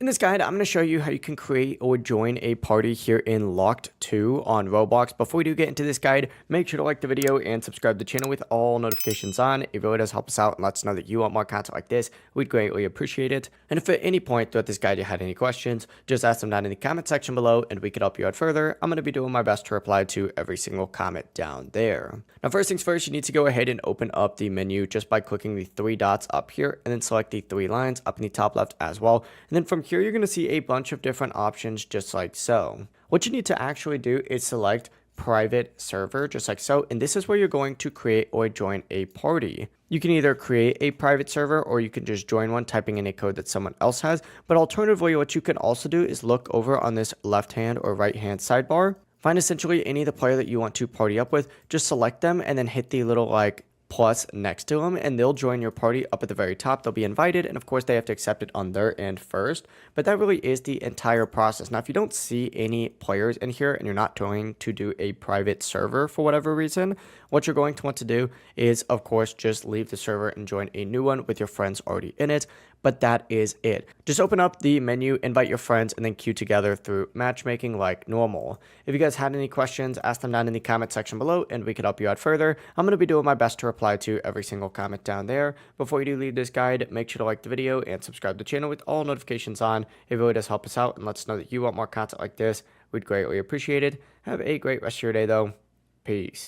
In this guide, I'm going to show you how you can create or join a party here in Locked 2 on Roblox. Before we do get into this guide, make sure to like the video and subscribe to the channel with all notifications on. It really does help us out and lets us know that you want more content like this. We'd greatly appreciate it. And if at any point throughout this guide you had any questions, just ask them down in the comment section below and we could help you out further. I'm going to be doing my best to reply to every single comment down there. Now, first things first, you need to go ahead and open up the menu just by clicking the three dots up here and then select the three lines up in the top left as well. And then from here, you're going to see a bunch of different options just like so. What you need to actually do is select private server just like so, and this is where you're going to create or join a party. You can either create a private server or you can just join one typing in a code that someone else has, but alternatively what you can also do is look over on this left hand or right hand sidebar, find essentially any of the player that you want to party up with, just select them and then hit the little like plus next to them and they'll join your party up at the very top. They'll be invited and of course they have to accept it on their end first, but that really is the entire process. Now if you don't see any players in here and you're not going to do a private server for whatever reason, what you're going to want to do is of course just leave the server and join a new one with your friends already in it. But that is it. Just open up the menu, invite your friends, and then queue together through matchmaking like normal. If you guys had any questions, ask them down in the comment section below, and we could help you out further. I'm going to be doing my best to reply to every single comment down there. Before you do leave this guide, make sure to like the video and subscribe to the channel with all notifications on. It really does help us out and lets us know that you want more content like this. We'd greatly appreciate it. Have a great rest of your day, though. Peace.